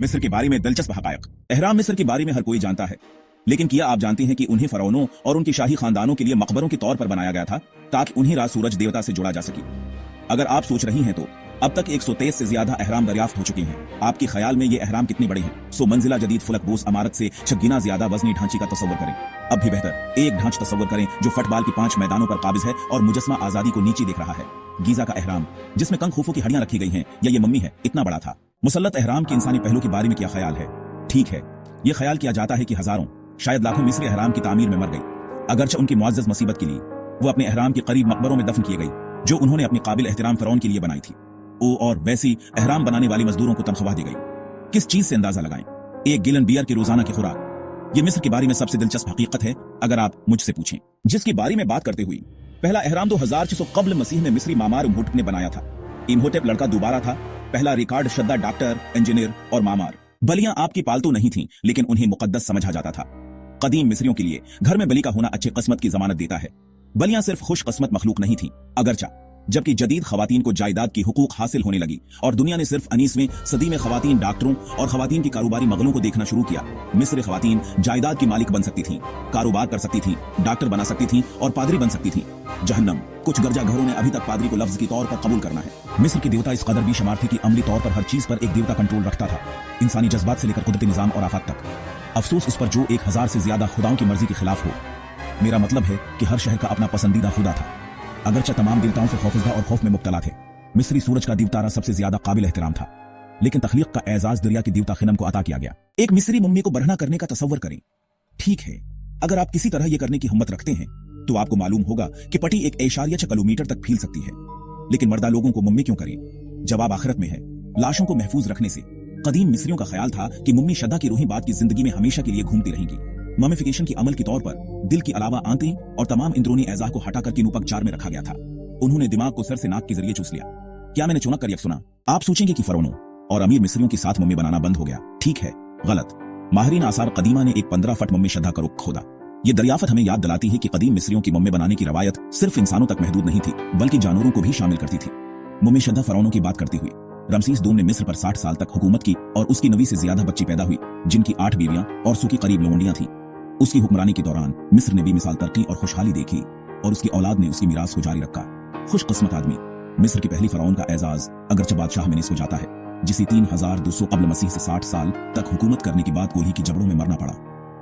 मिस्र के बारे में दिलचस्प हकायक। एहराम मिस्र के बारे में हर कोई जानता है, लेकिन क्या आप जानते हैं कि उन्हें फरौनों और उनके शाही खानदानों के लिए मकबरों के तौर पर बनाया गया था ताकि उन्हें रात सूरज देवता से जोड़ा जा सके। अगर आप सोच रही हैं तो अब तक 123 से ज्यादा एहराम दरियाफ्त हो चुके हैं। आपके ख्याल में ये एहराम कितने बड़े हैं? 100 मंजिला जदीद फलक बोस इमारत से 6 गुना ज्यादा वजनी ढांचे का तस्वर करें। अब भी बेहतर एक ढांच तस्वर करें जो फुटबॉल के 5 मैदानों पर काबिज है और मुजस्मा आजादी को नीचे देख रहा है। गीजा का एहराम जिसमें कंग खूफू की हड्डियां रखी गई हैं, या ये मम्मी है, इतना बड़ा था। मुसल्लत एहराम के इंसानी पहलू के बारे में क्या ख्याल है? ठीक है, ये ख्याल किया जाता है कि हजारों शायद लाखों मिस्री एहराम की तामीर में मर गई, अगरचे उनकी मुअज़्ज़ज़ मुसीबत के लिए वो अपने एहराम के करीब मकबरों में दफन किए गई जो उन्होंने अपनी काबिल एहतराम फरौन के लिए बनाई थी। और वैसी एहराम बनाने वाली मजदूरों को तनख्वाह दी गई। किस चीज से अंदाजा लगाएं? 1 गिलन बियर की रोजाना की खुराक। ये मिस्र के बारे में सबसे दिलचस्प हकीकत है अगर आप मुझसे पूछें, जिसके बारे में बात करते हुए पहला एहराम 2600 कब्ल मसीह में मिस्री मामार इम्होटेप ने बनाया था। इम्होटेप लड़का दोबारा था, पहला रिकॉर्ड शुदा डॉक्टर, इंजीनियर और मामार। बलियां आपकी पालतू नहीं थीं, लेकिन उन्हें मुकद्दस समझा जाता था। कदीम मिस्रियों के लिए घर में बलि का होना अच्छी किस्मत की जमानत देता है। बलियां सिर्फ खुशकिस्मत मखलूक नहीं थी, अगरचा जबकि जदीद खवातीन को जायदाद की हुकूक हासिल होने लगी और दुनिया ने सिर्फ 19वीं सदी में खवातीन डॉक्टरों और खवातीन की कारोबारी मगलों को देखना शुरू किया। मिस्र खवातीन जायदाद की मालिक बन सकती थीं, कारोबार कर सकती थीं, डॉक्टर बना सकती थीं और पादरी बन सकती थीं। जहन्नम कुछ गिरजा घरों ने अभी तक पादरी को लफ्ज के तौर पर कबूल करना है। मिस्र के देवता इस कदर भी शुमार थे कि अमली तौर पर हर चीज पर एक देवता कंट्रोल रखता था, इंसानी जज्बात से लेकर कुदरती निजाम और आफत तक। अफसोस उस पर जो 1000 से ज्यादा खुदाओं की मर्जी के खिलाफ हो। मेरा मतलब है कि हर शहर का अपना पसंदीदा खुदा था, अगरचे तमाम देवताओं से खौफजदा और खौफ में मुब्तला थे। मिस्री सूरज का देवतारा सबसे ज्यादा काबिल एहतराम था, लेकिन तख्लीक का एजाज दरिया के देवता खिनम को अता किया गया। एक मिस्री मम्मी को बरहना करने का तसव्वुर करें। ठीक है, अगर आप किसी तरह यह करने की हिम्मत रखते हैं तो आपको मालूम होगा कि पटी 1.6 किलोमीटर तक फैल सकती है, लेकिन मर्दा लोगों को मम्मी क्यों करें? जवाब आखिरत में है, लाशों को महफूज रखने से। कदीम मिस्रियों का ख्याल था कि मम्मी शद्दा की रूही बाद की जिंदगी में हमेशा के लिए घूमती रहेंगी। ममिफिकेशन की अमल के तौर पर दिल के अलावा आंतें और तमाम इंदरूनी एज़ा को हटाकर किनूपक जार में रखा गया था। उन्होंने दिमाग को सर से नाक के जरिए चूस लिया। क्या मैंने चुनक कर यह सुना? आप सोचेंगे कि फरौनों और अमीर मिस्रियों के साथ मम्मी बनाना बंद हो गया। ठीक है, गलत। माहिरीन आसार कदीमा ने एक 15 फट मम्मी शद्दा का रुख खोदा। ये दरियाफत हमें याद दिलाती है कि कदीम मिस्रियों की मम्मी बनाने की रवायत सिर्फ इंसानों तक महदूद नहीं थी, बल्कि जानवरों को भी शामिल करती थी। मम्मी शद्दा फरौनों की बात करती हुई रमसीस II ने मिस्र पर 60 साल तक हुकूमत की और उसकी 90 से ज्यादा बच्ची पैदा हुई, जिनकी 8 बीवियां और 100 की करीब लौंडियां थीं। उसकी हुक्मरानी के दौरान मिस्र ने भी मिसाल तरक्की और खुशहाली देखी और उसकी औलाद ने उसकी मीरास को जारी रखा। खुशकिस्मत आदमी। मिस्र की पहली फरौन का एजाज अगरचे बादशाह में निस्फ हो जाता है, जिसे 3200 कब्ल मसीह से 60 साल तक हुकूमत करने के बाद गोली की जबड़ों में मरना पड़ा।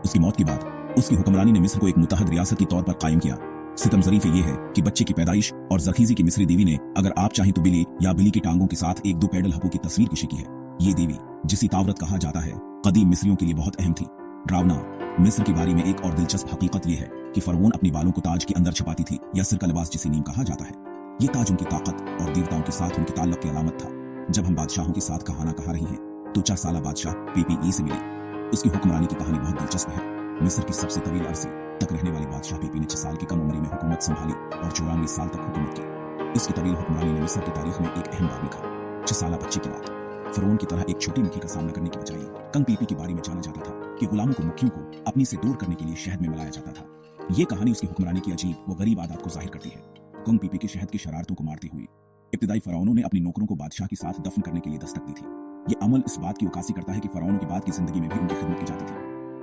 उसकी मौत के बाद उसकी हुक्मरानी ने मिस्र को एक मुत्तहद रियासत के तौर पर कायम किया। सितम ज़रीफ ये है कि बच्चे की पैदाइश और जरखीजी की मिस्री देवी ने, अगर आप चाहें तो बिली या बिली की टांगों के साथ 1-2 पैडल हबू की तस्वीर कशी की है। ये देवी, जिसे तावरत कहा जाता है, कदीम मिस्रियों के लिए बहुत अहम थी। ड्रावना मिस्र के बारे में एक और दिलचस्प हकीकत यह है कि फरौन अपने बालों को ताज के अंदर छुपाती थी, या सिर का लिबास जिसे नीम कहा जाता है। ये ताज उनकी ताकत और देवताओं के साथ उनके ताल्लुक की अलामत था। जब हम बादशाहों के साथ कहाना कहा रही हैं तो 4 साला बादशाह पीपीई से मिले। उसकी हुक्मरानी की कहानी बहुत दिलचस्प है। मिस्र की सबसे तवील अरसे तक रहने वाले बादशाह पीपी ने 6 साल की कम उम्र में हुकूमत संभाली और 94 साल तक हुकूमत की। इसकी तवील हुक्मरानी ने मिस्र की तारीख में एक अहम बाब लिखा। 6 साला बच्चे की बात। फरौन की तरह एक छोटी मुखी का सामना करने की बजाय कंग पीपी के बारे में जाना जाता था कि गुलामों को मुखियों को अपनी से दूर करने के लिए शहद में मिलाया जाता था। ये कहानी उसकी हुक्मरानी की अजीब व गरीब आदत को जाहिर करती है। कंग पीपी के शहद की शरारतों को मारते हुए इब्तिदाई फरौनों ने अपने नौकरों को बादशाह के साथ दफन करने के लिए दस्तक दी थी। ये अमल इस बात की उकासी करता है कि फरौनों के बाद की जिंदगी में भी उनकी खिदमत की जाती थी,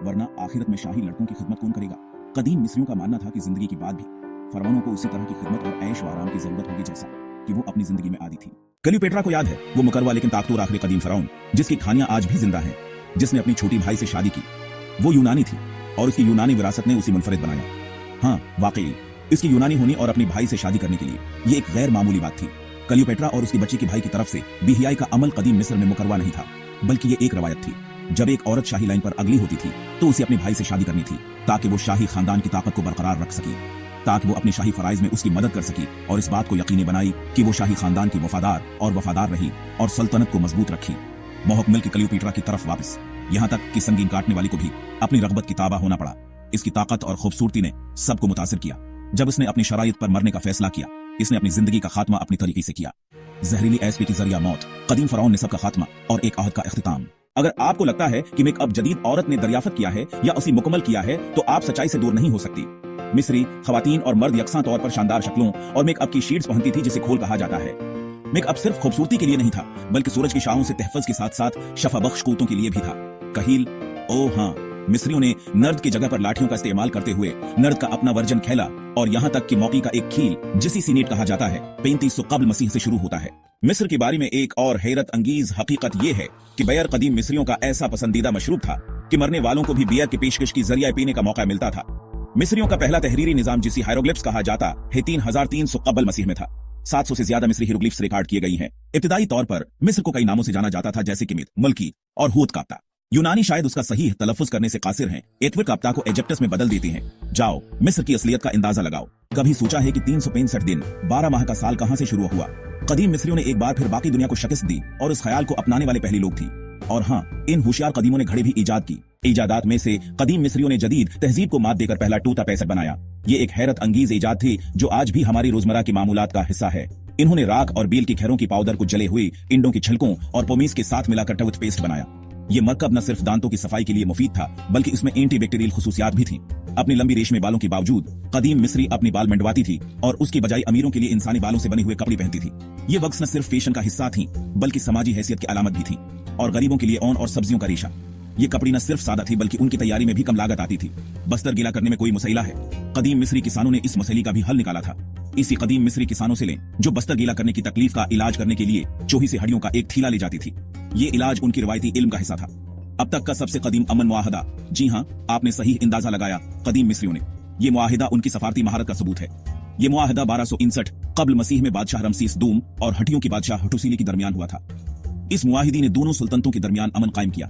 वरना आखिरत में शाही लड़कों की खिदमत कौन करेगा? कदीम मिस्रियों का मानना था कि जिंदगी के बाद भी फरौनों को उसी तरह की खिदमत और ऐश व आराम की जरूरत होगी जैसा कि वो अपनी जिंदगी में आदी थी। क्लियोपेट्रा को याद है, वो मुकरवा लेकिन ताकतवर आखिरी कदीम फरौन जिसकी कहानियां आज भी जिंदा हैं, जिसने अपनी छोटी भाई से शादी की। वो यूनानी थी और उसकी यूनानी विरासत ने उसे मुनफरिद बनाया। हाँ, वाकई इसकी यूनानी होने और अपनी भाई से शादी करने के लिए ये एक गैर मामूली बात थी। क्लियोपेट्रा और उसकी बच्ची के भाई की तरफ से बिहियाई का अमल कदीम मिस्र में मुकरवा नहीं था, बल्कि ये एक रवायत थी। जब एक औरत शाही लाइन पर अगली होती थी तो उसे अपने भाई से शादी करनी थी ताकि वो शाही खानदान की ताकत को बरकरार रख सके, ताकि वो अपने शाही फराइज में उसकी मदद कर सकी और इस बात को यकीनी बनाई कि वो शाही खानदान की वफादार रही और सल्तनत को मजबूत रखी। मोहक मिल के क्लियोपेट्रा की तरफ वापस, यहाँ तक कि संगीन काटने वाली को भी अपनी रगबत की ताबा होना पड़ा। इसकी ताकत और खूबसूरती ने सबको मुतासिर किया। जब उसने अपनी शराइत पर मरने का फैसला किया, इसने अपनी जिंदगी का खात्मा अपनी तरीके से किया। जहरीली एसपी की जरिया मौत, कदीम फरौन निसब का खात्मा और एक अहद का इख्तिताम। अगर आपको लगता है कि मैं अब जदीद औरत ने दरियाफत किया है या उसी मुकम्मल किया है, तो आप सच्चाई से दूर नहीं हो सकती। मिस्री खवातीन और मर्द यकसा तौर पर शानदार शक्लों और मेकअप की शीट्स पहनती थी जिसे खोल कहा जाता है। मेक अब सिर्फ खूबसूरती के लिए नहीं था, बल्कि सूरज की शाहों से तहफ़्फ़ुज़ के साथ साथ शफा बख्श कूतों के लिए भी था। कहील, ओ हाँ, मिस्रियों ने नर्द की जगह पर लाठियों का इस्तेमाल करते हुए नर्द का अपना वर्जन खेला, और यहाँ तक कि मौकी का एक खील, जिसे सीनेट कहा जाता है, 3500 कब्ल मसीह से शुरू होता है। मिस्र की बारी में एक और हैरत अंगीज हकीकत यह है कि बियर कदीम मिस्रियों का ऐसा पसंदीदा मशरूब था कि मरने वालों को भी बियर की पेशकश की जरिए पीने का मौका मिलता था। मिस्रियों का पहला तहरीरी निजाम, जिसे हायरोग्लिफ्स कहा जाता है, 3300 कब्ल मसीह में था। 700 से ज्यादा मिस्री हायरोग्लिफ्स रिकॉर्ड किए गई हैं। इब्तिदाई तौर पर मिस्र को कई नामों से जाना जाता था, जैसे कि मित, मुल्की और हूत काप्ता। यूनानी शायद उसका सही तलफ्फुज करने से कासिर हैं। एतविर काप्ता को इजिप्टस में बदल देते हैं। जाओ मिस्र की असलियत का अंदाजा लगाओ। कभी सोचा है कि 365 दिन 12 माह का साल कहां से शुरू हुआ? कदीम मिस्रियों ने एक बार फिर बाकी दुनिया को शिकस्त दी और इस ख्याल को अपनाने वाले पहली लोग थी। और हाँ, इन होशियार कदीमों ने घड़ी भी ईजाद की। इजादात में से कदीम मिस्रियों ने जदीद तहजीब को मात देकर पहला टूटा पैसा बनाया। ये एक हैरत अंगीज ईजाद थी जो आज भी हमारी रोजमर्रा की मामूलात का हिस्सा है। इन्होंने राख और बेल की खैरों की पाउडर को जले हुए इंडों की छिलकों और पोमीस के साथ मिलाकर टूथपेस्ट बनाया। ये मरकब न सिर्फ दांतों की सफाई के लिए मुफीद था, बल्कि इसमें एंटीबैक्टीरियल खुसूसियात भी थीं। अपने लंबी रेशमी बालों के बावजूद कदीम मिस्री अपनी बाल मंडवाती थी और उसकी बजाय अमीरों के लिए इंसानी बालों से बने हुए कपड़े पहनती थी। ये वक्स न सिर्फ फैशन का हिस्सा थी, बल्कि समाजी हैसियत की अलामत भी थी। और गरीबों के लिए ऊन और सब्जियों का रेशा। ये कपड़ी न सिर्फ सादा थी, बल्कि उनकी तैयारी में भी कम लागत आती थी। बस्तर गीला करने में कोई मसइला है, कदीम मिस्री किसानों ने इस मसले का भी हल निकाला था। इसी कदीम मिस्री किसानों से लें जो बस्तर गीला करने की तकलीफ का इलाज करने के लिए चोही से हड्डियों का एक थीला ले जाती थी। ये इलाज उनकी रिवायती इल्म का हिस्सा था। अब तक का सबसे कदीम अमन मुआहदा, जी हाँ, आपने सही अंदाजा लगाया, कदीम मिस्रियों ने। ये मुआहिदा उनकी सफारती महारत का सबूत है। ये मुआहिदा 1259 कब्ल मसीह में बादशाह रमसीस दूम और हट्टियों की बादशाह हटुसीली के दरमियान हुआ था। इस मुआहिदी ने दोनों सुल्तनतों के दरमियान अमन कायम किया।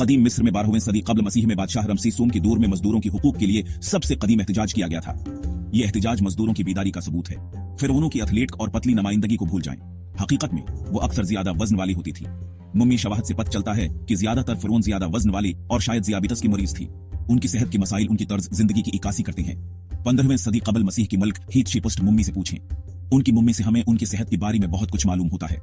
कदीम मिस्र में 12वीं सदी कब्ल मसीह में बादशाह रमसीस दूम की दौर में मजदूरों के हुकूक के लिए सबसे कदीम एहतजाज किया गया था। यह एहतजाज मजदूरों की बेदारी का सबूत है। फिरौनों की एथलीट और पतली नुमाइंदगी को भूल जाएं। हकीकत में वो अक्सर ज्यादा वजन वाली होती थी। मुम्मी शवाहद से पता चलता है कि ज्यादातर फिरौन ज्यादा वजन वाली और शायद ज़ियाबितस की मरीज थी। उनकी सेहत के मसाइल उनकी तर्ज जिंदगी की इक्कासी करते हैं। 15वीं सदी कब्ल मसीह की मल्क हीत शिपुस्ट मुम्मी से पूछें। उनकी मुम्मी से हमें उनकी सेहत के बारे में बहुत कुछ मालूम होता है।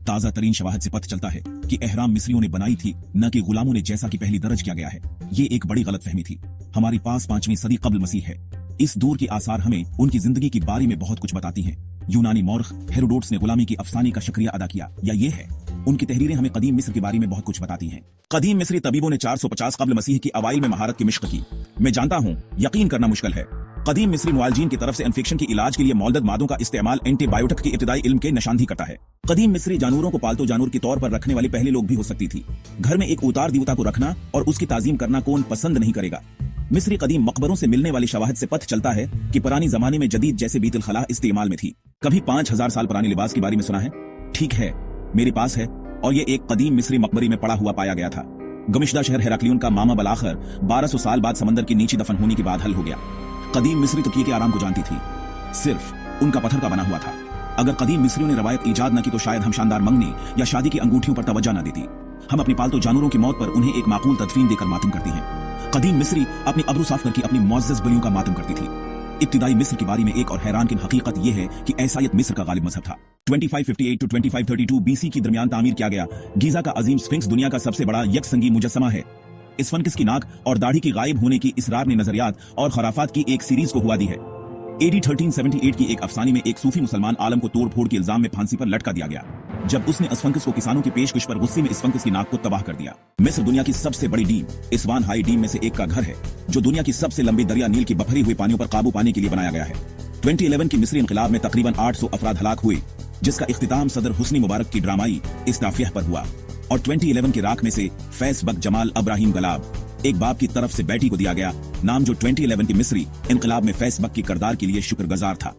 ताजा तरीन शवाहद से पता चलता है कि एहराम मिस्रियों ने बनाई थी, न कि गुलामों ने, जैसा कि पहली दर्ज किया गया है। ये एक बड़ी गलतफहमी थी। हमारी पास 5वीं सदी कब्ल मसीह है। इस दौर के आसार हमें उनकी जिंदगी के बारे में बहुत कुछ बताती हैं। यूनानी मौरख हेरोडोट्स ने गुलामी की अफसाने का शुक्रिया अदा किया, या ये है उनकी तहरीरें हमें कदीम मिस्र के बारे में बहुत कुछ बताती हैं। कदीम मिस्री तबीबों ने 450 कब्ल मसीह की अवाइल में महारत की मिश्क की। मैं जानता हूँ यकीन करना मुश्किल है। कदीम मिस्री मुआलजीन की तरफ से इन्फेक्शन के इलाज के लिए मौलदद मादों का इस्तेमाल एंटीबायोटिक की इब्तिदाई इल्म के निशानदही करता है। कदीम मिस्री जानवरों को पालतू जानवर के तौर पर रखने वाले पहले लोग भी हो सकती थी। घर में एक उतार देवता को रखना और उसकी ताजीम करना कौन पसंद नहीं करेगा। मिस्री कदीम मकबरों से मिलने वाली शवाहद से पता चलता है कि पुरानी जमाने में जदीद जैसे बीतुल खला इस्तेमाल में थी। कभी 5000 साल पुराने लिबास के बारे में सुना है? ठीक है, मेरे पास है, और ये एक कदीम मिस्री मकबरी में पड़ा हुआ पाया गया था। गमिश्दा शहर हेराक्लियन का मामा बलाखर 1200 साल बाद समंदर के नीचे दफन होने के बाद हल हो गया। कदीम मिस्री तकिए के आराम को जानती थी, सिर्फ उनका पत्थर का बना हुआ था। अगर कदीम मिस्रियों ने रवायत ईजाद न की तो शायद हम शानदार मंगनी या शादी की अंगूठियों पर तवज्जो न देती। हम अपने पालतू जानवरों की मौत पर उन्हें एक माकूल तदफीन देकर मातम करती हैं। कदीम मिस्री अपनी अब्रू साफ करके अपनी मुअज़्ज़ज़ बलियों का मातम करती थी। इब्तिदाई मिस्र की बारी में एक और हैरानकुन हकीकत यह है कि ईसाईयत मिस्र का गालिब मजहब था। 2558 to 2532 BC के दरमियान तामीर किया गया गीजा का अजीम स्फिंक्स दुनिया का सबसे बड़ा यकसंगी मुजस्समा है। इस फनकिस की नाक और दाढ़ी की गायब होने की इसरार ने नजरियात और खराफात की एक सीरीज को हुआ दी है। AD 1378 की एक अफसाने में एक सूफी मुसलमान आलम को तोड़ फोड़ के इल्जाम में फांसी पर लटका दिया गया, जब उसने असफंकस को किसानों की पेशकश पर गुस्से में इसफंकस की नाक को तबाह कर दिया। मिस्र दुनिया की सबसे बड़ी डीम इस्वान हाई डीम में से एक का घर है, जो दुनिया की सबसे लंबी दरिया नील की बफरी हुई पानियों पर काबू पाने के लिए बनाया गया है। 2011 की मिस्री इनकलाब में तकरीबन 800 अफराद हलाक हुए, जिसका इख्तिताम सदर हुस्नी मुबारक की ड्रामाई इस्ताफियह पर हुआ। और 2011 के राख में से फैज बक जमाल अब्राहिम गलाब एक बाप की तरफ से बेटी को दिया गया नाम, जो 2011 की मिस्री इनकलाब में फैज बक की किरदार के लिए शुक्रगुजार था।